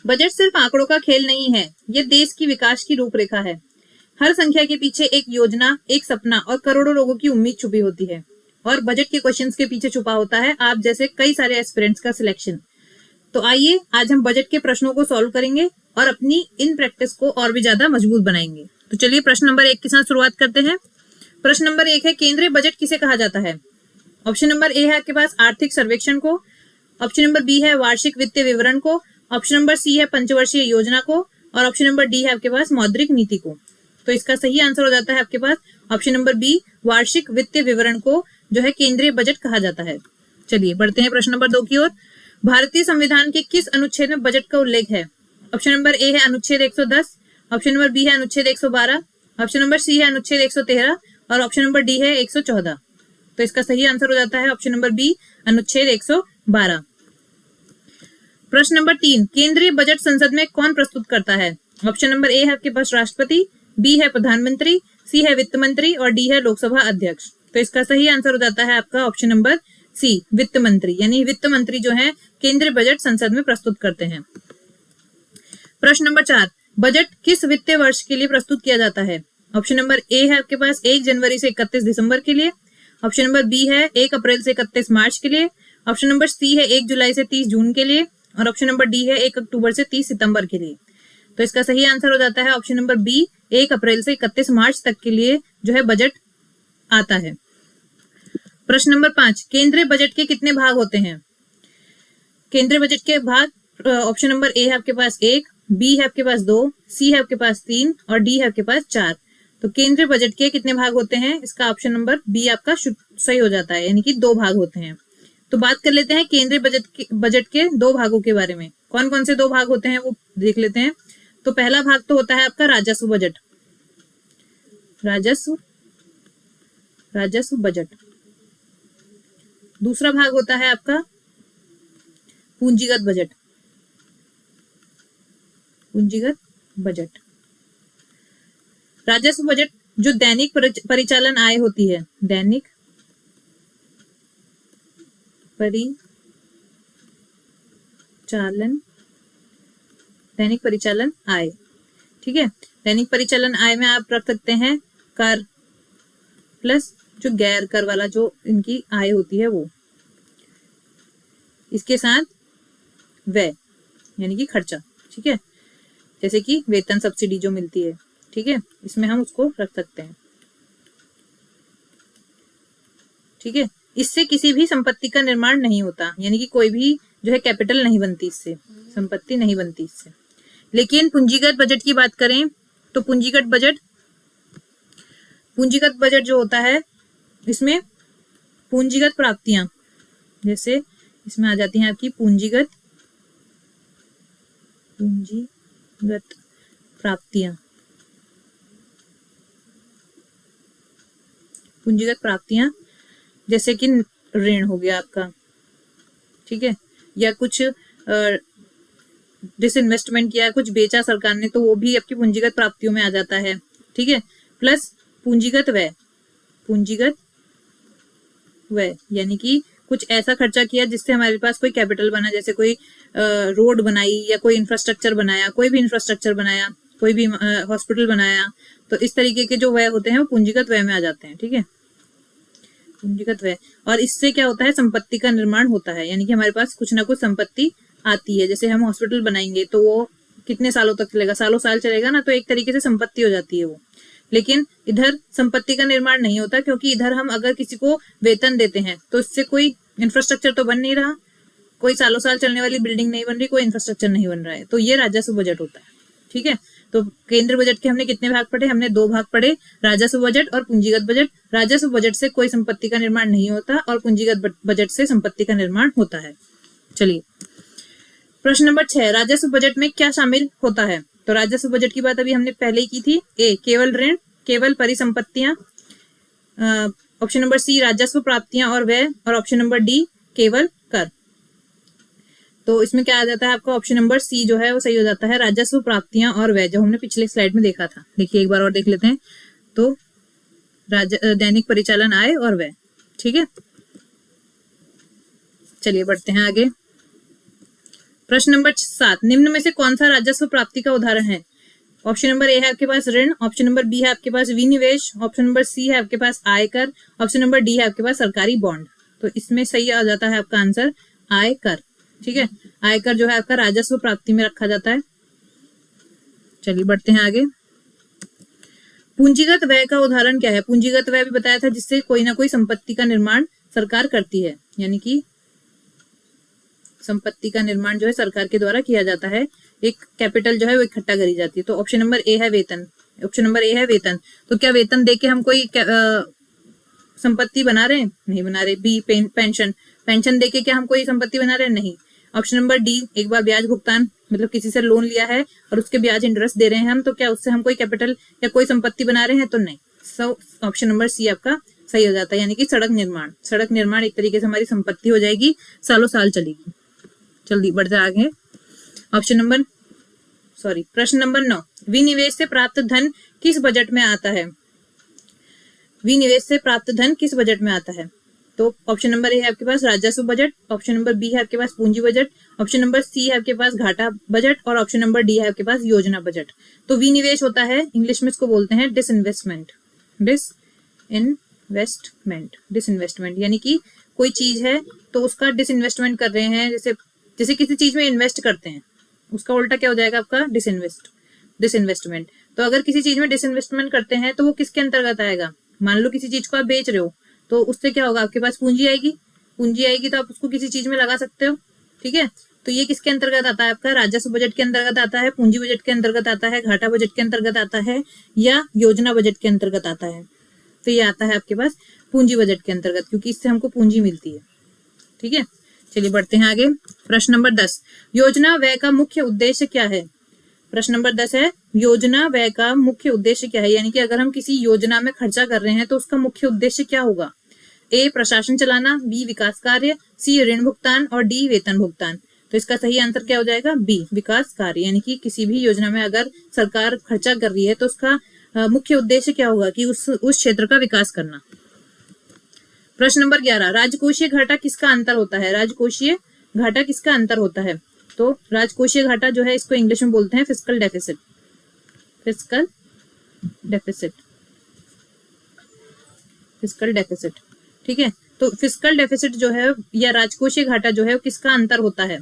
Budget सिर्फ आंकड़ों का खेल नहीं है, ये देश की विकास की रूपरेखा है। हर संख्या के पीछे एक योजना, एक सपना और करोड़ों लोगों की उम्मीद छुपी होती है। और बजट के क्वेश्चंस के पीछे छुपा होता है आप जैसे कई सारे एस्पिरेंट्स का सिलेक्शन। तो आइए आज हम बजट के प्रश्नों को सॉल्व करेंगे और अपनी इन प्रैक्टिस को और भी ज्यादा मजबूत बनाएंगे। तो चलिए प्रश्न नंबर 1 के साथ शुरुआत करते हैं। प्रश्न नंबर 1 है, केंद्रीय बजट किसे कहा जाता है? ऑप्शन नंबर ए है आपके पास आर्थिक सर्वेक्षण को, ऑप्शन नंबर बी है वार्षिक वित्तीय विवरण को, ऑप्शन नंबर सी है पंचवर्षीय योजना को और ऑप्शन नंबर डी है आपके पास मौद्रिक नीति को। तो इसका सही आंसर हो जाता है आपके पास ऑप्शन नंबर बी, वार्षिक वित्तीय विवरण को जो है केंद्रीय बजट कहा जाता है। चलिए बढ़ते हैं प्रश्न नंबर 2 की ओर। भारतीय संविधान के किस अनुच्छेद में बजट का उल्लेख है? ऑप्शन नंबर ए है अनुच्छेद 110, ऑप्शन नंबर बी है अनुच्छेद 112, ऑप्शन नंबर सी है अनुच्छेद 113 और ऑप्शन नंबर डी है 114। तो इसका सही आंसर हो जाता है ऑप्शन नंबर बी, अनुच्छेद 112। प्रश्न नंबर 3, केंद्रीय बजट संसद में कौन प्रस्तुत करता है? ऑप्शन नंबर ए है आपके पास राष्ट्रपति, बी है प्रधानमंत्री, सी है वित्त मंत्री और डी है लोकसभा अध्यक्ष। तो इसका सही आंसर हो जाता है आपका ऑप्शन नंबर सी, वित्त मंत्री, यानी वित्त मंत्री जो है केंद्रीय बजट संसद में प्रस्तुत करते हैं। प्रश्न नंबर 4, बजट किस वित्तीय वर्ष के लिए प्रस्तुत किया जाता है? ऑप्शन नंबर ए है आपके पास 1 जनवरी से 31 दिसंबर के लिए, ऑप्शन नंबर बी है 1 अप्रैल से 31 मार्च के लिए, ऑप्शन नंबर सी है 1 जुलाई से 30 जून के लिए और ऑप्शन नंबर डी है 1 अक्टूबर से 30 सितंबर के लिए। तो इसका सही आंसर हो जाता है ऑप्शन नंबर बी, 1 अप्रैल से 31 मार्च तक के लिए जो है बजट आता है। प्रश्न नंबर 5, केंद्रीय बजट के कितने भाग होते हैं? केंद्रीय बजट के भाग ऑप्शन नंबर ए है आपके पास 1, बी है आपके पास 2, सी है आपके पास 3 और डी है आपके पास 4। तो केंद्रीय बजट के कितने भाग होते हैं? इसका ऑप्शन नंबर बी आपका सही हो जाता है, यानी कि 2 भाग होते हैं। तो बात कर लेते हैं केंद्रीय बजट के 2 भागों के बारे में। कौन कौन से 2 भाग होते हैं वो देख लेते हैं। तो पहला भाग तो होता है आपका राजस्व बजट, राजस्व बजट। दूसरा भाग होता है आपका पूंजीगत बजट, पूंजीगत बजट। राजस्व बजट जो दैनिक परिचालन आय होती है, दैनिक परिचालन आय, ठीक है। दैनिक परिचालन आय में आप रख सकते हैं कर प्लस जो गैर कर वाला जो इनकी आय होती है वो, इसके साथ व्यय यानी कि खर्चा, ठीक है, जैसे कि वेतन सब्सिडी जो मिलती है, ठीक है, इसमें हम उसको रख सकते हैं, ठीक है। इससे किसी भी संपत्ति का निर्माण नहीं होता, यानी कि कोई भी जो है कैपिटल नहीं बनती, इससे संपत्ति नहीं बनती इससे। लेकिन पूंजीगत बजट की बात करें तो पूंजीगत बजट जो होता है इसमें पूंजीगत प्राप्तियां, जैसे इसमें आ जाती हैं आपकी पूंजीगत प्राप्तियां जैसे कि ऋण हो गया आपका, ठीक है, या कुछ डिसइन्वेस्टमेंट किया, कुछ बेचा सरकार ने, तो वो भी आपकी पूंजीगत प्राप्तियों में आ जाता है, ठीक है। प्लस पूंजीगत व्यय यानी कि कुछ ऐसा खर्चा किया जिससे हमारे पास कोई कैपिटल बना, जैसे कोई रोड बनाई या कोई इंफ्रास्ट्रक्चर बनाया, कोई भी हॉस्पिटल बनाया, तो इस तरीके के जो व्यय होते हैं वो पूंजीगत व्यय में आ जाते हैं, ठीक है, पूंजीगत व्यय। और इससे क्या होता है, संपत्ति का निर्माण होता है, यानी कि हमारे पास कुछ ना कुछ संपत्ति आती है। जैसे हम हॉस्पिटल बनाएंगे तो वो कितने सालों तक चलेगा, सालों साल चलेगा ना, तो एक तरीके से संपत्ति हो जाती है वो। लेकिन इधर संपत्ति का निर्माण नहीं होता, क्योंकि इधर हम अगर किसी को वेतन देते हैं तो इससे कोई इंफ्रास्ट्रक्चर तो बन नहीं रहा, कोई सालों साल चलने वाली बिल्डिंग नहीं बन रही, कोई इंफ्रास्ट्रक्चर नहीं बन रहा है। तो ये राजस्व बजट होता है, ठीक है। तो केंद्रीय बजट के हमने कितने भाग पढ़े? हमने 2 भाग पढ़े, राजस्व बजट और पूंजीगत बजट। राजस्व बजट से कोई संपत्ति का निर्माण नहीं होता और पूंजीगत बजट से संपत्ति का निर्माण होता है। चलिए प्रश्न नंबर 6, राजस्व बजट में क्या शामिल होता है? तो राजस्व बजट की बात अभी हमने पहले ही की थी। ए, केवल ऋण, केवल परिसंपत्तियां, ऑप्शन नंबर सी राजस्व प्राप्तियां और व्यय और ऑप्शन नंबर डी केवल कर। तो इसमें क्या आ जाता है आपका ऑप्शन नंबर सी जो है वो सही हो जाता है, राजस्व प्राप्तियां और व्यय, जो हमने पिछले स्लाइड में देखा था। देखिए एक बार और देख लेते हैं। तो दैनिक परिचालन आय और व्यय, ठीक है। चलिए बढ़ते हैं आगे। प्रश्न नंबर 7, निम्न में से कौन सा राजस्व प्राप्ति का उदाहरण है? ऑप्शन नंबर ए है आपके पास ऋण, ऑप्शन नंबर बी है आपके पास विनिवेश, ऑप्शन नंबर सी है आपके पास आयकर, ऑप्शन नंबर डी है आपके पास सरकारी बॉन्ड। तो इसमें सही आ जाता है आपका आंसर आयकर। ठीक है, आयकर जो है आपका राजस्व प्राप्ति में रखा जाता है। चलिए बढ़ते हैं आगे। पूंजीगत व्यय का उदाहरण क्या है? पूंजीगत व्यय भी बताया था, जिससे कोई ना कोई संपत्ति का निर्माण सरकार करती है, यानी कि संपत्ति का निर्माण जो है सरकार के द्वारा किया जाता है, एक कैपिटल जो है वो इकट्ठा करी जाती है। तो ऑप्शन नंबर ए है वेतन। ऑप्शन नंबर ए है वेतन। तो क्या वेतन देके हम कोई संपत्ति बना रहे हैं? नहीं बना रहे। बी पेंशन, पेंशन देके क्या हम कोई संपत्ति बना रहे हैं? नहीं। ऑप्शन नंबर डी, एक बार ब्याज भुगतान, मतलब किसी से लोन लिया है और उसके ब्याज इंटरेस्ट दे रहे हैं हम, तो क्या उससे हम कोई कैपिटल या कोई संपत्ति बना रहे हैं? तो नहीं। सो ऑप्शन नंबर सी आपका सही हो जाता है, यानी कि सड़क निर्माण। सड़क निर्माण एक तरीके से हमारी संपत्ति हो जाएगी, सालों साल चलेगी। जल्दी बढ़ते आगे। प्रश्न नंबर 9, विनिवेश से प्राप्त धन किस बजट में आता है? विनिवेश से प्राप्त धन किस बजट में आता है? तो ऑप्शन नंबर ए है आपके पास राजस्व बजट, ऑप्शन नंबर बी है आपके पास पूंजी बजट, ऑप्शन नंबर सी है आपके पास घाटा बजट और ऑप्शन नंबर डी है आपके पास योजना बजट। तो विनिवेश होता है, इंग्लिश में इसको बोलते हैं डिसइन्वेस्टमेंट। डिसइन्वेस्टमेंट यानी कि कोई चीज है तो उसका डिसइन्वेस्टमेंट कर रहे हैं, जैसे किसी चीज में इन्वेस्ट करते हैं, उसका उल्टा क्या हो जाएगा आपका? डिसइन्वेस्टमेंट। तो अगर किसी चीज में डिसइन्वेस्टमेंट करते हैं तो वो किसके अंतर्गत आएगा? मान लो किसी चीज को आप बेच रहे हो, तो उससे क्या होगा? आपके पास पूंजी आएगी। पूंजी आएगी तो आप उसको किसी चीज में लगा सकते हो। ठीक है, तो ये किसके अंतर्गत आता है? आपका राजस्व बजट के अंतर्गत आता है, पूंजी बजट के अंतर्गत आता है, घाटा बजट के अंतर्गत आता है या योजना बजट के अंतर्गत आता है? तो ये आता है आपके पास पूंजी बजट के अंतर्गत, क्योंकि इससे हमको पूंजी मिलती है। ठीक है, चलिए बढ़ते हैं आगे। प्रश्न नंबर 10, योजना व्यय का मुख्य उद्देश्य क्या है? प्रश्न नंबर 10 है, योजना व्यय का मुख्य उद्देश्य क्या है? यानी कि अगर हम किसी योजना में खर्चा कर रहे हैं तो उसका मुख्य उद्देश्य क्या होगा? ए प्रशासन चलाना, बी विकास कार्य, सी ऋण भुगतान और डी वेतन भुगतान। तो इसका सही आंसर क्या हो जाएगा? बी विकास कार्य। यानी कि किसी भी योजना में अगर सरकार खर्चा कर रही है तो उसका मुख्य उद्देश्य क्या होगा? कि उस क्षेत्र का विकास करना। प्रश्न नंबर 11, राजकोषीय घाटा किसका अंतर होता है? राजकोषीय घाटा किसका अंतर होता है? तो राजकोषीय घाटा जो है इसको इंग्लिश में बोलते हैं फिस्कल डेफिसिट। ठीक है, तो फिस्कल डेफिसिट जो है या राजकोषीय घाटा जो है वो किसका अंतर होता है?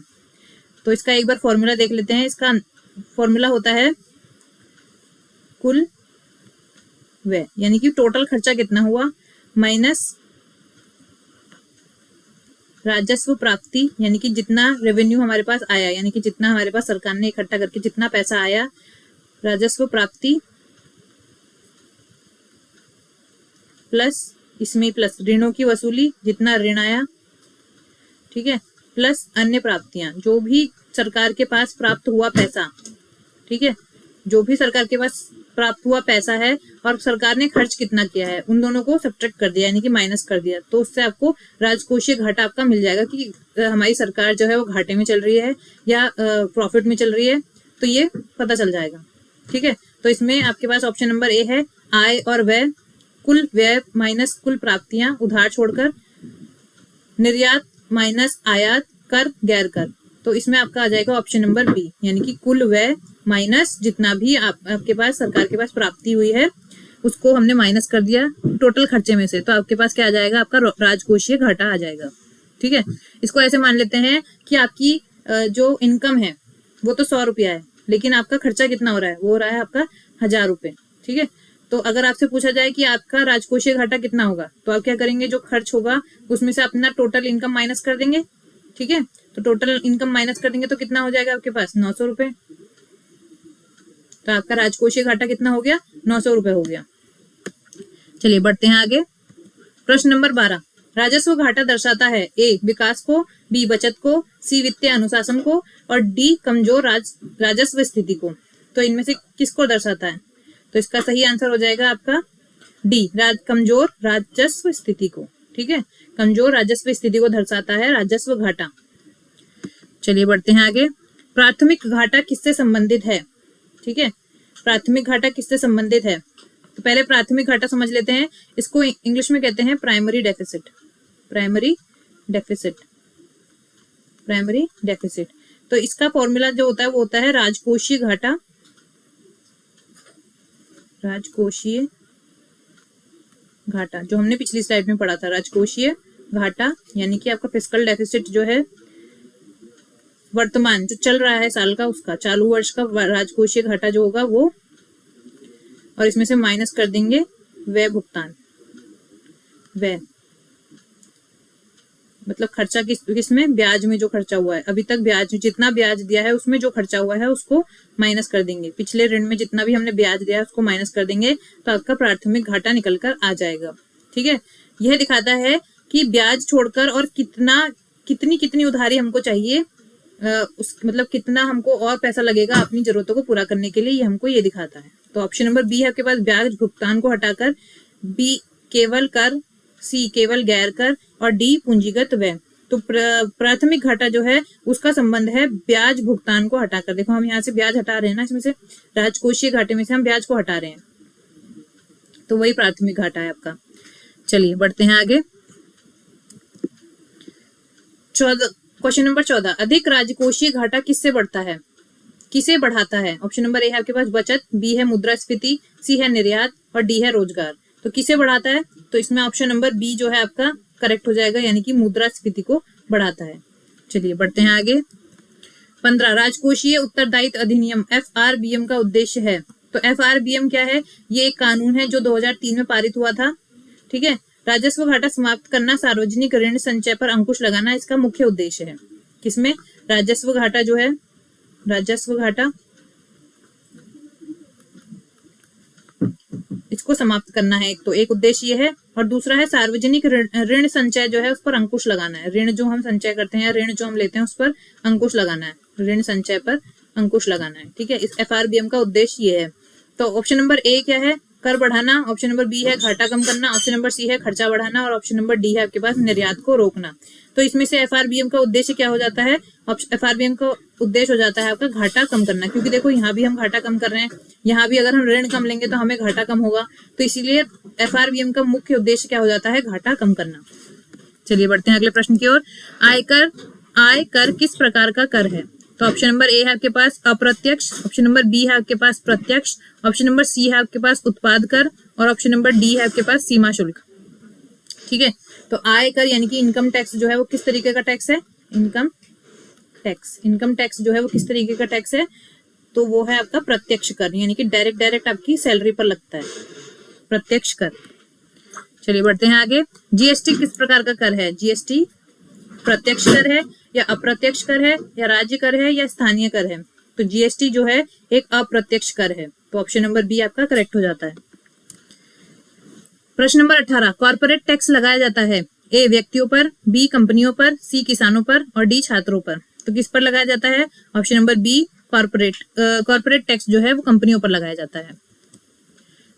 तो इसका एक बार फॉर्मूला देख लेते हैं। इसका फॉर्मूला होता है कुल व्यय, यानी कि टोटल खर्चा कितना हुआ माइनस राजस्व प्राप्ति, यानी कि जितना रेवेन्यू हमारे पास आया, यानी कि जितना हमारे पास सरकार ने इकट्ठा करके जितना पैसा आया, राजस्व प्राप्ति प्लस इसमें प्लस ऋणों की वसूली, जितना ऋण आया, ठीक है, प्लस अन्य प्राप्तियां, जो भी सरकार के पास प्राप्त हुआ पैसा, ठीक है, जो भी सरकार के पास प्राप्त हुआ पैसा है और सरकार ने खर्च कितना किया है, उन दोनों को सब्ट्रैक्ट कर दिया, यानी कि माइनस कर दिया, तो उससे आपको राजकोषीय घाटा आपका मिल जाएगा कि हमारी सरकार जो है वो घाटे में चल रही है या प्रॉफिट में चल रही है, तो ये पता चल जाएगा। ठीक है, तो इसमें आपके पास ऑप्शन नंबर ए है आय और व्यय, कुल व्यय माइनस कुल प्राप्तियां उधार छोड़कर, निर्यात माइनस आयात, कर गैर कर। तो इसमें आपका आ जाएगा ऑप्शन नंबर बी, यानी कि कुल व्यय माइनस जितना भी आपके पास सरकार के पास प्राप्ति हुई है उसको हमने माइनस कर दिया टोटल खर्चे में से, तो आपके पास क्या आ जाएगा? आपका राजकोषीय घाटा आ जाएगा। ठीक है, इसको ऐसे मान लेते हैं कि आपकी जो इनकम है वो तो 100 रुपया है, लेकिन आपका खर्चा कितना हो रहा है? वो हो रहा है आपका 1000 रुपये। ठीक है, तो अगर आपसे पूछा जाए कि आपका राजकोषीय घाटा कितना होगा, तो आप क्या करेंगे? जो खर्च होगा उसमें से अपना टोटल इनकम माइनस कर देंगे। ठीक है, तो टोटल इनकम माइनस कर देंगे तो कितना हो जाएगा आपके पास? 900 रुपये। तो आपका राजकोषीय घाटा कितना हो गया? 900 रुपये हो गया। चलिए बढ़ते हैं आगे। प्रश्न नंबर 12, राजस्व घाटा दर्शाता है ए विकास को, बी बचत को, सी वित्तीय अनुशासन को और डी कमजोर राजस्व स्थिति को। तो इनमें से किसको दर्शाता है? तो इसका सही आंसर हो जाएगा आपका डी कमजोर राजस्व स्थिति को। ठीक है, कमजोर राजस्व स्थिति को दर्शाता है राजस्व घाटा। चलिए बढ़ते हैं आगे। प्राथमिक घाटा किससे संबंधित है? ठीक है, प्राथमिक घाटा किससे संबंधित है? तो पहले प्राथमिक घाटा समझ लेते हैं। इसको इंग्लिश में कहते हैं प्राइमरी डेफिसिट। तो इसका फॉर्मूला जो होता है वो होता है राजकोषीय घाटा, राजकोषीय घाटा, जो हमने पिछली स्लाइड में पढ़ा था, राजकोषीय घाटा यानी कि आपका फिस्कल डेफिसिट जो है वर्तमान जो चल रहा है साल का, उसका चालू वर्ष का राजकोषीय घाटा जो होगा वो, और इसमें से माइनस कर देंगे व्यय भुगतान, व्यय मतलब खर्चा किसमें, ब्याज में जो खर्चा हुआ है अभी तक, ब्याज जितना ब्याज दिया है उसमें जो खर्चा हुआ है उसको माइनस कर देंगे, पिछले ऋण में जितना भी हमने ब्याज दिया है उसको माइनस कर देंगे, तो आपका प्राथमिक घाटा निकल कर आ जाएगा। ठीक है, यह दिखाता है कि ब्याज छोड़कर और कितनी उधारी हमको चाहिए, मतलब कितना हमको और पैसा लगेगा अपनी जरूरतों को पूरा करने के लिए, ये हमको ये दिखाता है। तो ऑप्शन नंबर बी है आपके पास ब्याज भुगतान को हटाकर, बी केवल कर, सी केवल गैर कर, और डी पूंजीगत व्यय। तो प्राथमिक घाटा जो है उसका संबंध है ब्याज भुगतान को हटाकर। देखो हम यहाँ से ब्याज हटा रहे हैं ना, इसमें से राजकोषीय घाटे में से हम ब्याज को हटा रहे हैं, तो वही प्राथमिक घाटा है आपका। चलिए बढ़ते हैं आगे। क्वेश्चन नंबर 14, अधिक राजकोषीय घाटा किससे बढ़ता है, किसे बढ़ाता है? ऑप्शन नंबर ए है आपके पास बचत, बी है मुद्रास्फीति, सी है निर्यात, और डी है रोजगार। तो किसे बढ़ाता है? तो इसमें ऑप्शन नंबर बी जो है आपका करेक्ट हो जाएगा, यानी कि मुद्रास्फीति को बढ़ाता है। चलिए बढ़ते हैं आगे। 15, राजकोषीय उत्तरदायित्व अधिनियम FRBM का उद्देश्य है। तो FRBM क्या है? ये एक कानून है जो 2003 में पारित हुआ था। ठीक है, राजस्व घाटा समाप्त करना, सार्वजनिक ऋण संचय पर अंकुश लगाना इसका मुख्य उद्देश्य है। किसमें? राजस्व घाटा जो है, राजस्व घाटा इसको समाप्त करना है, एक उद्देश्य ये है, और दूसरा है सार्वजनिक ऋण संचय जो है उस पर अंकुश लगाना है। ऋण जो हम संचय करते हैं या ऋण जो हम लेते हैं उस पर अंकुश लगाना है, ऋण संचय पर अंकुश लगाना है। ठीक है, इस FRBM का उद्देश्य ये है। तो ऑप्शन नंबर ए क्या है? कर बढ़ाना, ऑप्शन नंबर बी है घाटा कम करना, ऑप्शन नंबर सी है खर्चा बढ़ाना, और ऑप्शन नंबर डी है आपके पास निर्यात को रोकना। तो इसमें से FRBM का उद्देश्य क्या हो जाता है? FRBM का उद्देश्य हो जाता है आपका घाटा कम करना, क्योंकि देखो यहाँ भी हम घाटा कम कर रहे हैं, यहाँ भी अगर हम ऋण कम लेंगे तो हमें घाटा कम होगा, तो इसीलिए FRBM का मुख्य उद्देश्य क्या हो जाता है? घाटा कम करना। चलिए बढ़ते हैं अगले प्रश्न की ओर। आयकर किस प्रकार का कर है? तो ऑप्शन नंबर ए है आपके पास अप्रत्यक्ष, ऑप्शन नंबर बी है आपके पास प्रत्यक्ष, ऑप्शन नंबर सी है आपके पास उत्पाद कर, और ऑप्शन नंबर डी है आपके पास सीमा शुल्क। ठीक है, तो आयकर यानी कि इनकम टैक्स जो है वो किस तरीके का टैक्स है? इनकम टैक्स जो है वो किस तरीके का टैक्स है? तो वो है आपका प्रत्यक्ष कर, यानी कि डायरेक्ट आपकी सैलरी पर लगता है, प्रत्यक्ष कर। चलिए बढ़ते हैं आगे। GST किस प्रकार का कर है? GST प्रत्यक्ष कर है या अप्रत्यक्ष कर है या राज्य कर है या स्थानीय कर है? तो GST जो है एक अप्रत्यक्ष कर है, तो ऑप्शन नंबर बी आपका करेक्ट हो जाता है। प्रश्न नंबर 18, कॉर्पोरेट टैक्स लगाया जाता है ए व्यक्तियों पर, बी कंपनियों पर, सी किसानों पर, और डी छात्रों पर। तो किस पर लगाया जाता है? Option number B corporate tax जो है वो कंपनियों पर लगाया जाता है।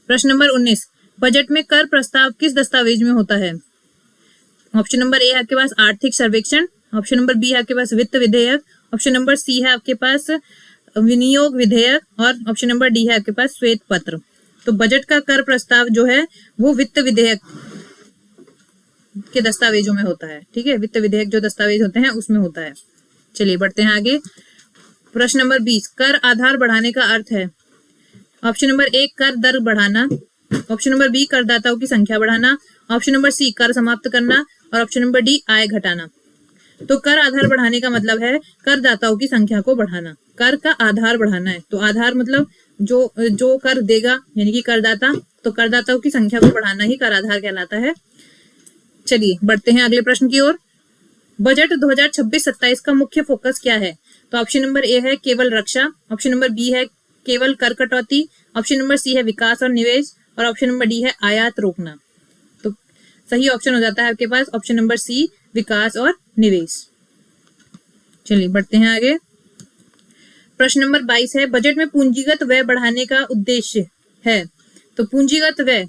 प्रश्न नंबर 19, बजट में कर प्रस्ताव किस दस्तावेज में होता है? ऑप्शन नंबर ए है आपके पास आर्थिक सर्वेक्षण, ऑप्शन नंबर बी है आपके पास वित्त विधेयक, ऑप्शन नंबर सी है आपके पास विनियोग विधेयक, और ऑप्शन नंबर डी है आपके पास श्वेत पत्र। तो बजट का कर प्रस्ताव जो है वो वित्त विधेयक के दस्तावेजों में होता है। ठीक है, वित्त विधेयक जो दस्तावेज होते हैं उसमें होता है। चलिए बढ़ते हैं आगे। प्रश्न नंबर 20, कर आधार बढ़ाने का अर्थ है? ऑप्शन नंबर ए कर दर बढ़ाना, ऑप्शन नंबर बी करदाताओं की संख्या बढ़ाना, ऑप्शन नंबर सी कर समाप्त करना, और ऑप्शन नंबर डी आय घटाना। तो कर आधार बढ़ाने का मतलब है करदाताओं की संख्या को बढ़ाना, कर का आधार बढ़ाना है। तो आधार मतलब जो कर देगा यानी कि करदाता, तो करदाताओं की संख्या को बढ़ाना ही कर आधार कहलाता है। चलिए बढ़ते हैं अगले प्रश्न की ओर। बजट 2026-27 का मुख्य फोकस क्या है? तो ऑप्शन नंबर ए है केवल रक्षा, ऑप्शन नंबर बी है केवल कर कटौती, ऑप्शन नंबर सी है विकास और निवेश, और ऑप्शन नंबर डी है आयात रोकना। तो सही ऑप्शन हो जाता है आपके पास ऑप्शन नंबर सी विकास और निवेश। चलिए बढ़ते हैं आगे। प्रश्न नंबर 22 है बजट में पूंजीगत व्यय बढ़ाने का उद्देश्य है। तो पूंजीगत व्यय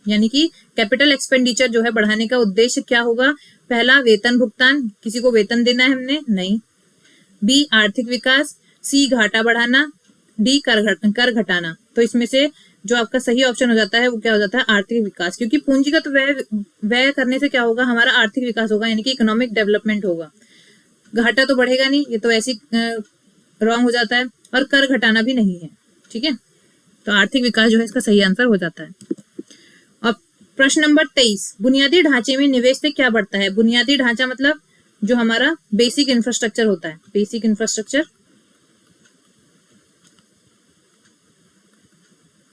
यानी कि कैपिटल एक्सपेंडिचर जो है बढ़ाने का उद्देश्य क्या होगा? पहला वेतन भुगतान, किसी को वेतन देना है हमने? नहीं। बी आर्थिक विकास, सी घाटा बढ़ाना, डी कर घटाना। तो इसमें से जो आपका सही ऑप्शन हो जाता है वो क्या हो जाता है? आर्थिक विकास, क्योंकि पूंजीगत व्यय करने से क्या होगा? हमारा आर्थिक विकास होगा, यानी कि इकोनॉमिक डेवलपमेंट होगा। घाटा तो बढ़ेगा नहीं, ये तो ऐसी रॉन्ग हो जाता है, और कर घटाना भी नहीं है। ठीक है, तो आर्थिक विकास जो है इसका सही आंसर हो जाता है। अब प्रश्न नंबर 23, बुनियादी ढांचे में निवेश से क्या बढ़ता है? बुनियादी ढांचा मतलब जो हमारा बेसिक इंफ्रास्ट्रक्चर होता है, बेसिक इंफ्रास्ट्रक्चर।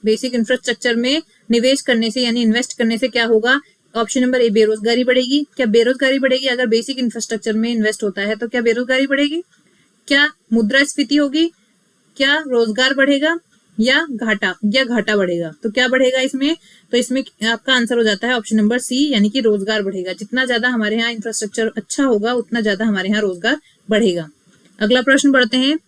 बेसिक इंफ्रास्ट्रक्चर में निवेश करने से यानी इन्वेस्ट करने से क्या होगा? ऑप्शन नंबर ए, बेरोजगारी बढ़ेगी। क्या बेरोजगारी बढ़ेगी? अगर बेसिक इंफ्रास्ट्रक्चर में इन्वेस्ट होता है तो क्या बेरोजगारी बढ़ेगी? क्या मुद्रास्फीति होगी? क्या रोजगार बढ़ेगा या घाटा बढ़ेगा? तो क्या बढ़ेगा इसमें? तो इसमें आपका आंसर हो जाता है ऑप्शन नंबर सी, यानी कि रोजगार बढ़ेगा। जितना ज्यादा हमारे यहाँ इंफ्रास्ट्रक्चर अच्छा होगा उतना ज्यादा हमारे यहाँ रोजगार बढ़ेगा। अगला प्रश्न पढ़ते हैं,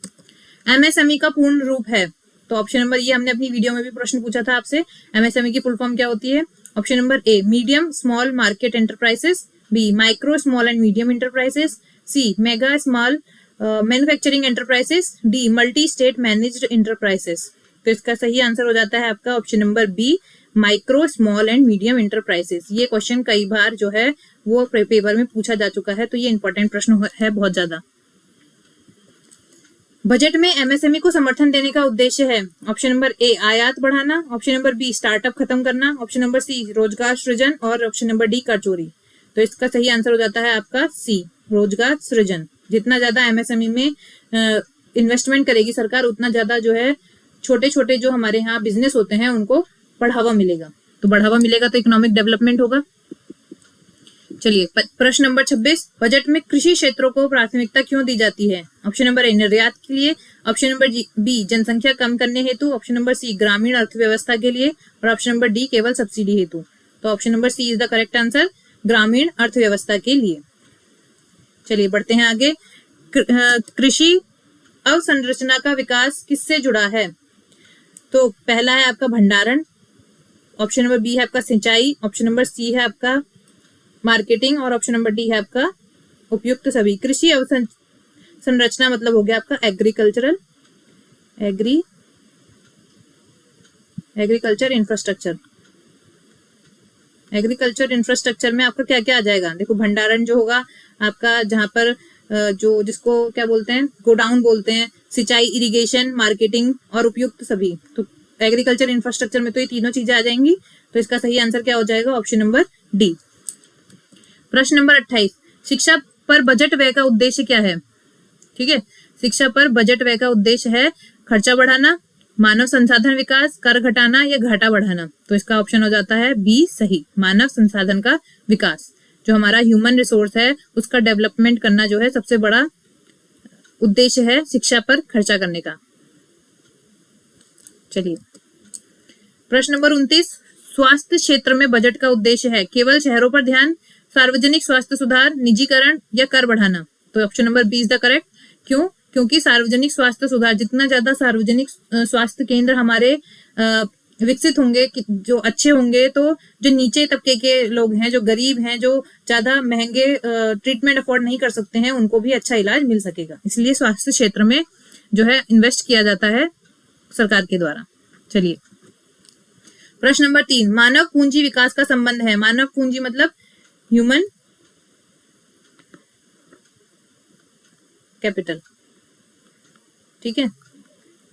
एमएसएमई का पूर्ण रूप है? तो ऑप्शन नंबर, ये हमने अपनी वीडियो में भी प्रश्न पूछा था आपसे, एमएसएमई की फुल फॉर्म क्या होती है? Option number A, medium small market enterprises, B micro small and medium enterprises, C mega small manufacturing enterprises, D multi state managed enterprises. तो इसका सही आंसर हो जाता है आपका option number B, micro small and medium enterprises. ये question कई बार जो है वो पेपर में पूछा जा चुका है, तो ये इंपॉर्टेंट प्रश्न है बहुत ज्यादा। बजट में एमएसएमई को समर्थन देने का उद्देश्य है? ऑप्शन नंबर ए, आयात बढ़ाना, ऑप्शन नंबर बी, स्टार्टअप खत्म करना, ऑप्शन नंबर सी, रोजगार सृजन, और ऑप्शन नंबर डी, कर चोरी। तो इसका सही आंसर हो जाता है आपका सी, रोजगार सृजन। जितना ज्यादा एमएसएमई में इन्वेस्टमेंट करेगी सरकार, उतना ज्यादा जो है छोटे छोटे जो हमारे यहाँ बिजनेस होते हैं उनको बढ़ावा मिलेगा। तो बढ़ावा मिलेगा तो इकोनॉमिक डेवलपमेंट होगा। चलिए प्रश्न नंबर 26, बजट में कृषि क्षेत्रों को प्राथमिकता क्यों दी जाती है? ऑप्शन नंबर ए, निर्यात के लिए, ऑप्शन नंबर बी, जनसंख्या कम करने हेतु, ऑप्शन नंबर सी, ग्रामीण अर्थव्यवस्था के लिए, और ऑप्शन नंबर डी, केवल सब्सिडी हेतु। तो option number C is the correct answer, ग्रामीण अर्थव्यवस्था के लिए। चलिए बढ़ते हैं आगे, कृषि अवसंरचना का विकास किससे जुड़ा है? तो पहला है आपका भंडारण, ऑप्शन नंबर बी है आपका सिंचाई, ऑप्शन नंबर सी है आपका मार्केटिंग, और ऑप्शन नंबर डी है आपका उपयुक्त सभी। कृषि अवसंरचना मतलब हो गया आपका एग्रीकल्चर इंफ्रास्ट्रक्चर। एग्रीकल्चर इंफ्रास्ट्रक्चर में आपका क्या क्या आ जाएगा? देखो भंडारण जो होगा आपका, जहां पर जो जिसको क्या बोलते हैं, गोडाउन बोलते हैं, सिंचाई, इरिगेशन, मार्केटिंग और उपयुक्त सभी। तो एग्रीकल्चर इंफ्रास्ट्रक्चर में तो ये तीनों चीजें आ जाएंगी। तो इसका सही आंसर क्या हो जाएगा? Option number D. प्रश्न नंबर 28, शिक्षा पर बजट व्यय का उद्देश्य क्या है? ठीक है, शिक्षा पर बजट व्यय का उद्देश्य है खर्चा बढ़ाना, मानव संसाधन विकास, कर घटाना या घाटा बढ़ाना। तो इसका ऑप्शन हो जाता है बी सही, मानव संसाधन का विकास। जो हमारा ह्यूमन रिसोर्स है उसका डेवलपमेंट करना जो है सबसे बड़ा उद्देश्य है शिक्षा पर खर्चा करने का। चलिए प्रश्न नंबर 29, स्वास्थ्य क्षेत्र में बजट का उद्देश्य है केवल शहरों पर ध्यान, सार्वजनिक स्वास्थ्य सुधार, निजीकरण या कर बढ़ाना। तो option number B is the correct. क्यों? क्योंकि सार्वजनिक स्वास्थ्य सुधार, जितना ज्यादा सार्वजनिक स्वास्थ्य केंद्र हमारे विकसित होंगे, जो अच्छे होंगे, तो जो नीचे तबके के लोग हैं, जो गरीब हैं, जो ज्यादा महंगे ट्रीटमेंट अफोर्ड नहीं कर सकते हैं, उनको भी अच्छा इलाज मिल सकेगा। इसलिए स्वास्थ्य क्षेत्र में जो है इन्वेस्ट किया जाता है सरकार के द्वारा। चलिए प्रश्न नंबर 3, मानव पूंजी विकास का संबंध है। मानव पूंजी मतलब ह्यूमन कैपिटल। ठीक है,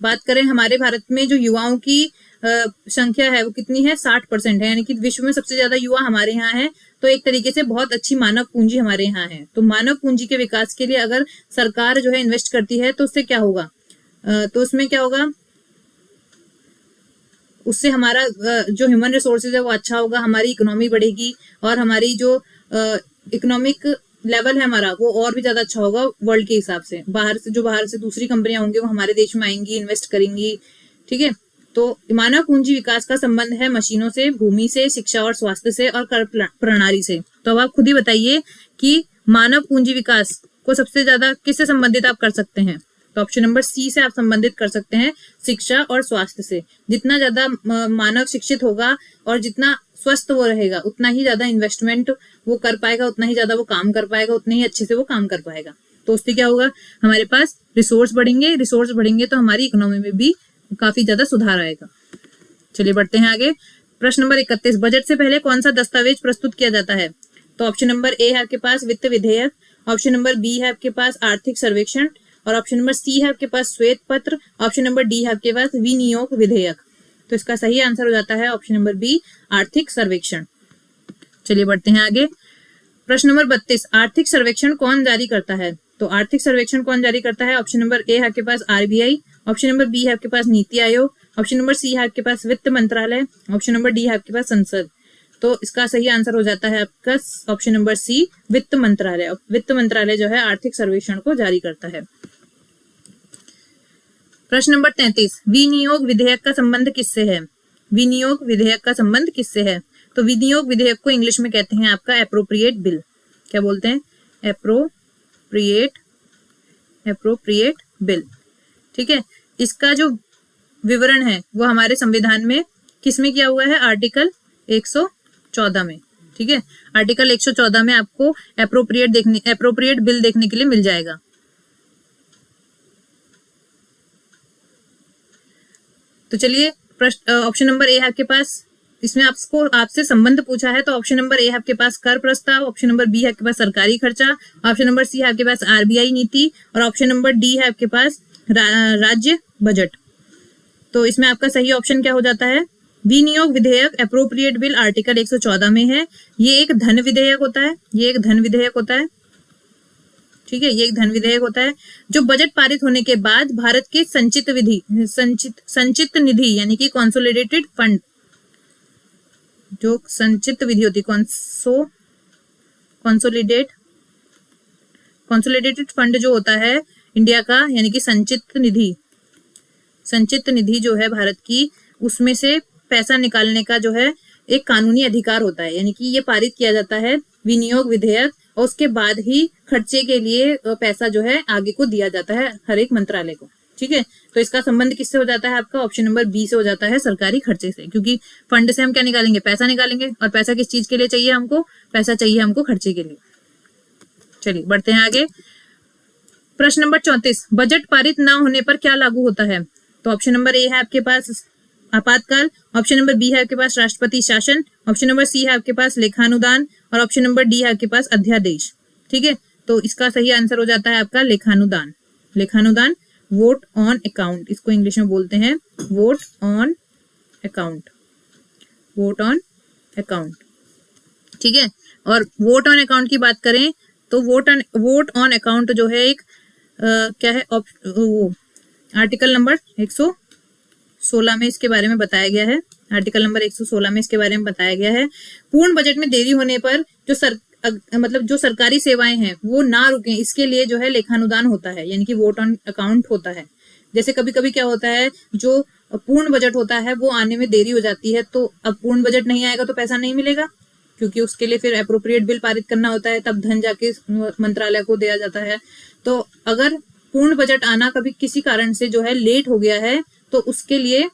बात करें हमारे भारत में जो युवाओं की संख्या है वो कितनी है? 60% है, यानी कि विश्व में सबसे ज्यादा युवा हमारे यहाँ है। तो एक तरीके से बहुत अच्छी मानव पूंजी हमारे यहाँ है। तो मानव पूंजी के विकास के लिए अगर सरकार जो है इन्वेस्ट करती है तो उससे क्या होगा? तो उसमें क्या होगा? उससे हमारा जो ह्यूमन रिसोर्सेज है वो अच्छा होगा, हमारी इकोनॉमी बढ़ेगी और हमारी जो इकोनॉमिक लेवल है हमारा वो और भी ज्यादा अच्छा होगा वर्ल्ड के हिसाब से। बाहर से दूसरी कंपनियां होंगी वो हमारे देश में आएंगी, इन्वेस्ट करेंगी। ठीक है, तो मानव पूंजी विकास का संबंध है मशीनों से, भूमि से, शिक्षा और स्वास्थ्य से और कर प्रणाली से। तो अब आप खुद ही बताइए कि मानव पूंजी विकास को सबसे ज्यादा किससे संबंधित आप कर सकते हैं? तो ऑप्शन नंबर सी से आप संबंधित कर सकते हैं, शिक्षा और स्वास्थ्य से। जितना ज्यादा मानव शिक्षित होगा और जितना स्वस्थ वो रहेगा उतना ही ज्यादा इन्वेस्टमेंट वो कर पाएगा, उतना ही ज्यादा वो काम कर पाएगा, उतने ही अच्छे से वो काम कर पाएगा। तो उससे क्या होगा? हमारे पास रिसोर्स बढ़ेंगे तो हमारी इकोनॉमी में भी काफी ज्यादा सुधार आएगा। चलिए बढ़ते हैं आगे। प्रश्न नंबर 31, बजट से पहले कौन सा दस्तावेज प्रस्तुत किया जाता है? तो ऑप्शन नंबर ए है आपके पास वित्त विधेयक, ऑप्शन नंबर बी है आपके पास आर्थिक सर्वेक्षण, और ऑप्शन नंबर सी है आपके पास श्वेत पत्र, ऑप्शन नंबर डी है आपके पास विनियोग विधेयक। तो इसका सही आंसर हो जाता है ऑप्शन नंबर बी आर्थिक सर्वेक्षण। चलिए बढ़ते हैं आगे। प्रश्न नंबर 32, आर्थिक सर्वेक्षण कौन जारी करता है? तो आर्थिक सर्वेक्षण कौन जारी करता है? ऑप्शन नंबर ए है आपके पास आरबीआई, ऑप्शन नंबर बी है आपके पास नीति आयोग, ऑप्शन नंबर सी है आपके पास वित्त मंत्रालय, ऑप्शन नंबर डी है आपके पास संसद। तो इसका सही आंसर हो जाता है आपका ऑप्शन नंबर सी वित्त मंत्रालय। वित्त मंत्रालय जो है आर्थिक सर्वेक्षण को जारी करता है। प्रश्न नंबर 33, विनियोग विधेयक का संबंध किससे है? विनियोग विधेयक का संबंध किससे है? तो विनियोग विधेयक को इंग्लिश में कहते हैं आपका एप्रोप्रिएट बिल। क्या बोलते हैं? Appropriate bill. ठीक है, इसका जो विवरण है वो हमारे संविधान में किसमें किया हुआ है? आर्टिकल 114 में। ठीक है, आर्टिकल 114 में आपको एप्रोप्रिएट बिल देखने के लिए मिल जाएगा। तो चलिए ऑप्शन नंबर ए है आपके पास, इसमें आपसे संबंध पूछा है, तो ऑप्शन नंबर ए है आपके पास कर प्रस्ताव, ऑप्शन नंबर बी है आपके पास सरकारी खर्चा, ऑप्शन नंबर सी है आपके पास आरबीआई नीति, और ऑप्शन नंबर डी है आपके पास राज्य बजट। तो इसमें आपका सही ऑप्शन क्या हो जाता है? विनियोग विधेयक एप्रोप्रिएट बिल आर्टिकल 114 में है। ये एक धन विधेयक होता है, ये एक धन विधेयक होता है। ठीक है, ये एक धन विधेयक होता है जो बजट पारित होने के बाद भारत के संचित निधि यानी कि कंसोलिडेटेड फंड, जो संचित विधि होती है कंसोलिडेटेड फंड जो होता है इंडिया का, यानी कि संचित निधि जो है भारत की, उसमें से पैसा निकालने का जो है एक कानूनी अधिकार होता है। यानी कि ये पारित किया जाता है विनियोग विधेयक, और उसके बाद ही खर्चे के लिए पैसा जो है आगे को दिया जाता है हर एक मंत्रालय को। ठीक है, तो इसका संबंध किससे हो जाता है? आपका ऑप्शन नंबर बी से हो जाता है, सरकारी खर्चे से। क्योंकि फंड से हम क्या निकालेंगे? पैसा निकालेंगे, और पैसा किस चीज के लिए चाहिए हमको? पैसा चाहिए हमको खर्चे के लिए। चलिए बढ़ते हैं आगे। प्रश्न नंबर 34, बजट पारित ना होने पर क्या लागू होता है? तो ऑप्शन नंबर ए है आपके पास आपातकाल, ऑप्शन नंबर बी है आपके पास राष्ट्रपति शासन, ऑप्शन नंबर सी है आपके पास लेखानुदान, और ऑप्शन नंबर डी है आपके पास अध्यादेश। ठीक है, तो इसका सही आंसर हो जाता है आपका लेखानुदान। वोट ऑन अकाउंट, इसको इंग्लिश में बोलते हैं वोट ऑन अकाउंट। ठीक है, और वोट ऑन अकाउंट की बात करें तो वोट ऑन अकाउंट जो है एक क्या है? वो आर्टिकल नंबर 116 में इसके बारे में बताया गया है। आर्टिकल नंबर 116 में इसके बारे में बताया गया है। पूर्ण बजट में देरी होने पर जो सरकारी सेवाएं हैं वो ना रुकें, इसके लिए जो है लेखानुदान होता है, यानी कि वोट ऑन अकाउंट होता है। जैसे कभी कभी क्या होता है, जो पूर्ण बजट होता है वो आने में देरी हो जाती है, तो अब पूर्ण बजट नहीं आएगा तो पैसा नहीं मिलेगा, क्योंकि उसके लिए फिर एप्रोप्रिएट बिल पारित करना होता है, तब धन जाके मंत्रालय को दिया जाता है। तो अगर पूर्ण बजट आना कभी किसी कारण से जो है लेट हो गया है, तो उसके लिए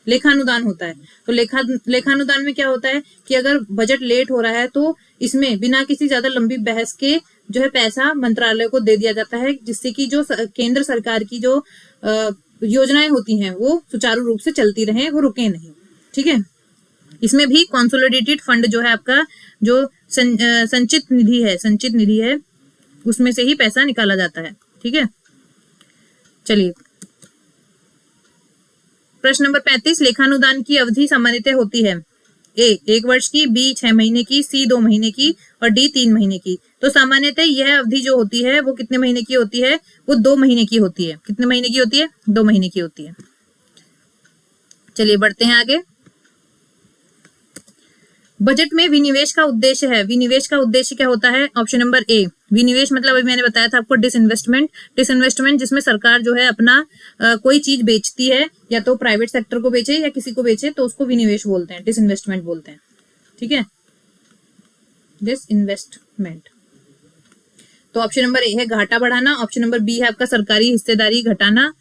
लेखानुदान होता है। तो लेखानुदान में क्या होता है कि अगर बजट लेट हो रहा है तो इसमें बिना किसी ज्यादा लंबी बहस के जो है पैसा मंत्रालय को दे दिया जाता है, जिससे कि जो केंद्र सरकार की जो योजनाएं होती हैं वो सुचारू रूप से चलती रहें, वो रुके नहीं। ठीक है, इसमें भी कंसोलिडेटेड फंड जो है आपका जो संचित निधि है उसमें से ही पैसा निकाला जाता है। ठीक है, चलिए प्रश्न नंबर 35, लेखानुदान की अवधि सामान्यतः होती है ए 1 वर्ष की, बी 6 महीने की, सी 2 महीने की, और डी 3 महीने की। तो सामान्यतः यह अवधि जो होती है वो कितने महीने की होती है? वो 2 महीने की होती है। कितने महीने की होती है? 2 महीने की होती है। चलिए बढ़ते हैं आगे। बजट में विनिवेश का उद्देश्य है। विनिवेश का उद्देश्य क्या होता है? ऑप्शन नंबर ए, विनिवेश मतलब अभी मैंने बताया था आपको डिसइन्वेस्टमेंट जिसमें सरकार जो है अपना कोई चीज बेचती है, या तो प्राइवेट सेक्टर को बेचे या किसी को बेचे, तो उसको विनिवेश बोलते हैं, डिसइन्वेस्टमेंट बोलते हैं। ठीक है, डिसइन्वेस्टमेंट। तो ऑप्शन नंबर ए है घाटा बढ़ाना, ऑप्शन नंबर बी है आपका सरकारी हिस्सेदारी घटाना,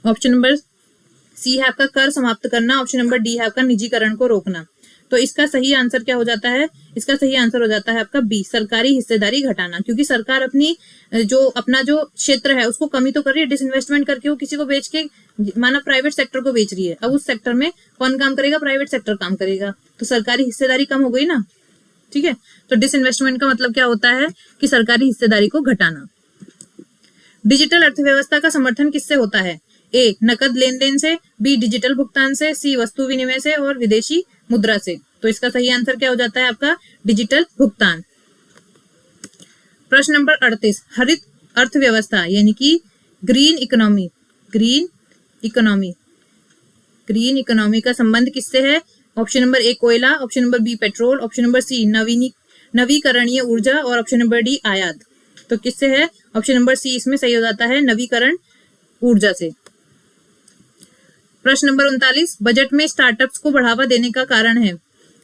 ऑप्शन नंबर सी है आपका कर समाप्त करना, ऑप्शन नंबर डी है आपका निजीकरण को रोकना। तो इसका सही आंसर क्या हो जाता है? इसका सही आंसर हो जाता है आपका बी, सरकारी हिस्सेदारी घटाना। क्योंकि सरकार अपना जो क्षेत्र है उसको कमी तो कर रही है डिसइन्वेस्टमेंट करके, वो किसी को बेच के माना प्राइवेट सेक्टर को बेच रही है। अब उस सेक्टर में कौन काम करेगा? प्राइवेट सेक्टर काम करेगा, तो सरकारी हिस्सेदारी कम हो गई ना। ठीक है। तो डिसइन्वेस्टमेंट का मतलब क्या होता है कि सरकारी हिस्सेदारी को घटाना। डिजिटल अर्थव्यवस्था का समर्थन किससे होता है? ए नकद लेन देन से, बी डिजिटल भुगतान से, सी वस्तु विनिमय से और विदेशी मुद्रा से। तो इसका सही आंसर क्या हो जाता है आपका? डिजिटल भुगतान। प्रश्न नंबर 38, हरित अर्थव्यवस्था यानी कि ग्रीन इकोनॉमी, ग्रीन इकोनॉमी का संबंध किससे है? ऑप्शन नंबर ए कोयला, option number B petrol, option number C नवीकरणीय ऊर्जा और ऑप्शन नंबर डी आयात। तो किससे है? ऑप्शन नंबर सी इसमें सही हो जाता है, नवीकरण ऊर्जा से। प्रश्न नंबर 39, बजट में स्टार्टअप्स को बढ़ावा देने का कारण है?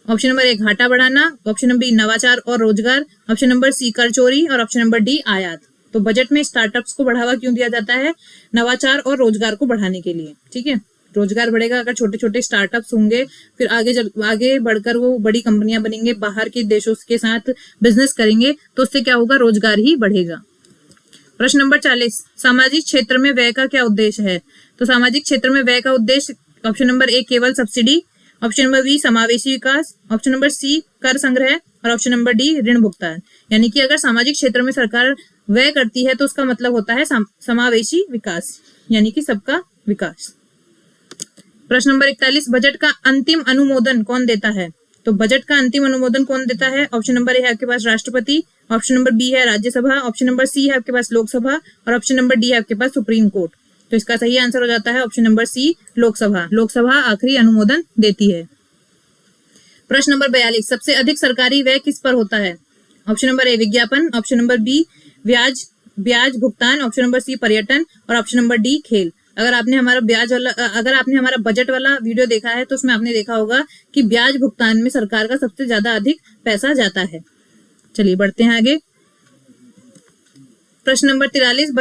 ऑप्शन नंबर ए घाटा बढ़ाना, ऑप्शन नंबर बी नवाचार और रोजगार, ऑप्शन नंबर सी कर चोरी और ऑप्शन नंबर डी आयात। तो बजट में स्टार्टअप्स को बढ़ावा क्यों दिया जाता है? नवाचार और रोजगार को बढ़ाने के लिए। ठीक है, रोजगार बढ़ेगा अगर छोटे छोटे स्टार्टअप्स होंगे, फिर आगे बढ़कर वो बड़ी कंपनियां बनेंगे, बाहर के देशों के साथ बिजनेस करेंगे, तो उससे क्या होगा? रोजगार ही बढ़ेगा। प्रश्न नंबर 40, सामाजिक क्षेत्र में व्यय का क्या उद्देश्य है? तो सामाजिक क्षेत्र में व्यय का उद्देश्य ऑप्शन नंबर ए केवल सब्सिडी, ऑप्शन नंबर बी समावेशी विकास, ऑप्शन नंबर सी कर संग्रह और ऑप्शन नंबर डी ऋण भुगतान। यानी कि अगर सामाजिक क्षेत्र में सरकार व्यय करती है तो उसका मतलब होता है समावेशी विकास, यानी कि सबका विकास। प्रश्न नंबर 41, बजट का अंतिम अनुमोदन कौन देता है? तो बजट का अंतिम अनुमोदन कौन देता है? ऑप्शन नंबर ए है आपके पास राष्ट्रपति, ऑप्शन नंबर बी है राज्यसभा, ऑप्शन नंबर सी है आपके पास लोकसभा और ऑप्शन नंबर डी है आपके पास सुप्रीम कोर्ट। तो इसका सही आंसर हो जाता है option number C Lok Sabha. Lok Sabha आखिरी अनुमोदन देती है। प्रश्न नंबर 42, सबसे अधिक सरकारी व्यय किस पर होता है? ऑप्शन नंबर ए विज्ञापन, ऑप्शन नंबर बी ब्याज भुगतान, ऑप्शन नंबर सी पर्यटन और ऑप्शन नंबर डी खेल। अगर आपने हमारा बजट वाला वीडियो देखा है तो उसमें आपने देखा होगा कि ब्याज भुगतान में सरकार का सबसे ज्यादा अधिक पैसा जाता है। चलिए बढ़ते हैं आगे। प्रश्न नंबर 43,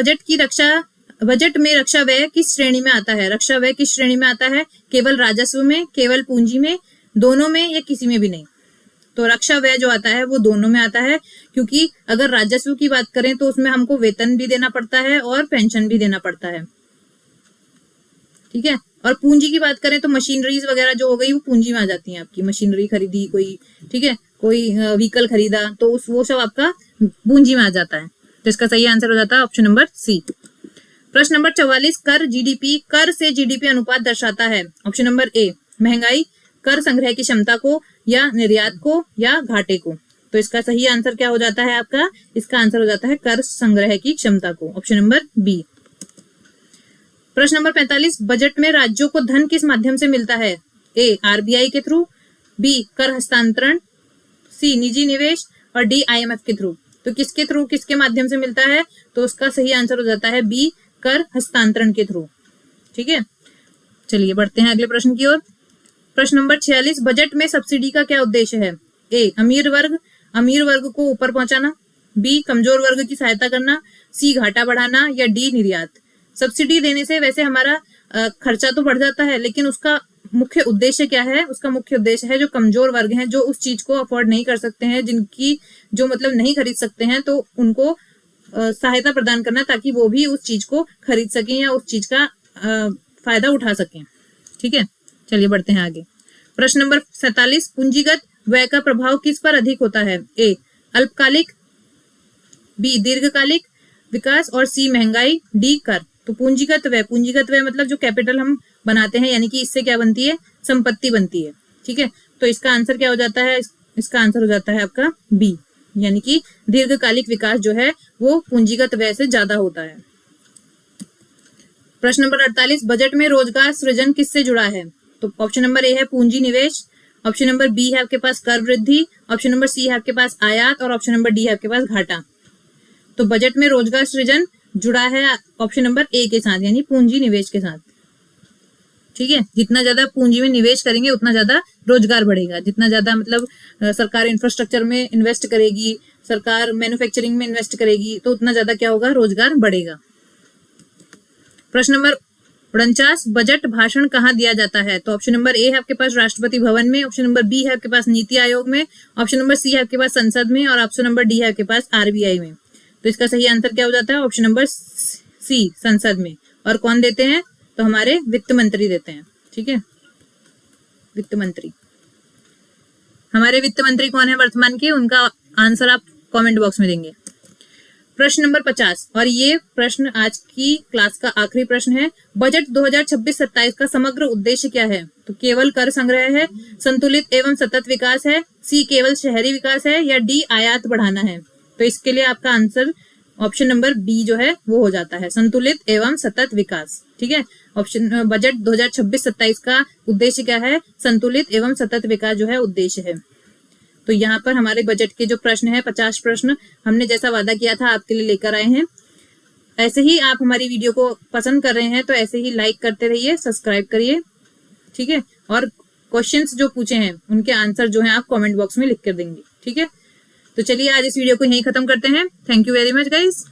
बजट में रक्षा व्यय किस श्रेणी में आता है? रक्षा व्यय किस श्रेणी में आता है? केवल राजस्व में, केवल पूंजी में, दोनों में या किसी में भी नहीं? तो रक्षा व्यय जो आता है वो दोनों में आता है, क्योंकि अगर राजस्व की बात करें तो उसमें हमको वेतन भी देना पड़ता है और पेंशन भी देना पड़ता है। ठीक है, और पूंजी की बात करें तो मशीनरीज वगैरह जो हो गई वो पूंजी में आ जाती है आपकी। मशीनरी खरीदी कोई, ठीक है, कोई व्हीकल खरीदा तो वो सब आपका पूंजी में आ जाता है। तो इसका सही आंसर हो जाता है ऑप्शन नंबर सी। प्रश्न नंबर 44, कर से जीडीपी अनुपात दर्शाता है? ऑप्शन नंबर ए महंगाई, कर संग्रह की क्षमता को, या निर्यात को, या घाटे को। तो इसका सही आंसर क्या हो जाता है आपका? इसका आंसर हो जाता है कर संग्रह की क्षमता को, ऑप्शन नंबर बी। प्रश्न नंबर 45, बजट में राज्यों को धन किस माध्यम से मिलता है? ए आरबीआई के थ्रू, बी कर हस्तांतरण, सी निजी निवेश और डी आईएमएफ के थ्रू। तो किसके थ्रू, किसके माध्यम से मिलता है? तो उसका सही आंसर हो जाता है बी कर हस्तांतरण के थ्रू। ठीक है, चलिए बढ़ते हैं अगले प्रश्न की ओर। प्रश्न नंबर 46, बजट में सब्सिडी का क्या उद्देश्य है? ए अमीर वर्ग को ऊपर पहुंचाना, बी कमजोर वर्ग की सहायता करना, सी घाटा बढ़ाना या डी निर्यात। सब्सिडी देने से वैसे हमारा खर्चा तो बढ़ जाता है, लेकिन उसका मुख्य उद्देश्य क्या है? उसका मुख्य उद्देश्य है जो कमजोर वर्ग हैं, जो उस चीज को अफोर्ड नहीं कर सकते हैं, जिनकी जो मतलब नहीं खरीद सकते हैं, तो उनको सहायता प्रदान करना, ताकि वो भी उस चीज को खरीद सकें या उस चीज का फायदा उठा सकें। ठीक है, चलिए बढ़ते हैं आगे। प्रश्न नंबर 47, पूंजीगत व्यय का प्रभाव किस पर अधिक होता है? ए अल्पकालिक, बी दीर्घकालिक विकास और सी महंगाई, डी कर। तो पूंजीगत व्यय मतलब जो कैपिटल हम बनाते हैं, यानी कि इससे क्या बनती है? संपत्ति बनती है। ठीक है, तो इसका आंसर क्या हो जाता है? इसका आंसर हो जाता है आपका बी, यानी कि दीर्घकालिक विकास जो है वो पूंजीगत व्यय से ज्यादा होता है। प्रश्न नंबर 48, बजट में रोजगार सृजन किससे जुड़ा है? तो ऑप्शन नंबर ए है पूंजी निवेश, ऑप्शन नंबर बी है आपके पास कर वृद्धि, ऑप्शन नंबर सी है आपके पास आयात और ऑप्शन नंबर डी है आपके पास घाटा। तो बजट में रोजगार सृजन जुड़ा है ऑप्शन नंबर ए के साथ, यानी पूंजी निवेश के साथ। ठीक है, जितना ज्यादा पूंजी में निवेश करेंगे उतना ज्यादा रोजगार बढ़ेगा। जितना ज्यादा मतलब सरकार इंफ्रास्ट्रक्चर में इन्वेस्ट करेगी, सरकार मैन्युफैक्चरिंग में इन्वेस्ट करेगी, तो उतना ज्यादा क्या होगा? रोजगार बढ़ेगा। प्रश्न नंबर 49, बजट भाषण कहाँ दिया जाता है? तो ऑप्शन नंबर ए है आपके पास राष्ट्रपति भवन में, ऑप्शन नंबर बी है आपके पास नीति आयोग में, ऑप्शन नंबर सी है आपके पास संसद में और ऑप्शन नंबर डी है आपके पास आरबीआई में। तो इसका सही आंसर क्या हो जाता है? ऑप्शन नंबर सी संसद में। और कौन देते हैं? तो हमारे वित्त मंत्री देते हैं। ठीक है, वित्त मंत्री। हमारे वित्त मंत्री कौन है वर्तमान के, उनका आंसर आप कमेंट बॉक्स में देंगे। प्रश्न नंबर 50, और ये प्रश्न आज की क्लास का आखिरी प्रश्न है। बजट 2026-27 का समग्र उद्देश्य क्या है? तो केवल कर संग्रह है, संतुलित एवं सतत विकास है, सी केवल शहरी विकास है, या डी आयात बढ़ाना है? तो इसके लिए आपका आंसर ऑप्शन नंबर बी जो है वो हो जाता है, संतुलित एवं सतत विकास। ठीक है, ऑप्शन बजट 2026-27 का उद्देश्य क्या है? संतुलित एवं सतत विकास जो है उद्देश्य है। तो यहाँ पर हमारे बजट के जो प्रश्न है 50 प्रश्न हमने जैसा वादा किया था आपके लिए लेकर आए हैं। ऐसे ही आप हमारी वीडियो को पसंद कर रहे हैं तो ऐसे ही लाइक करते रहिए, सब्सक्राइब करिए। ठीक है, और क्वेश्चंस जो पूछे हैं उनके आंसर जो है आप कमेंट बॉक्स में लिख कर देंगे। ठीक है, तो चलिए आज इस वीडियो को यहीं खत्म करते हैं। Thank you very much guys.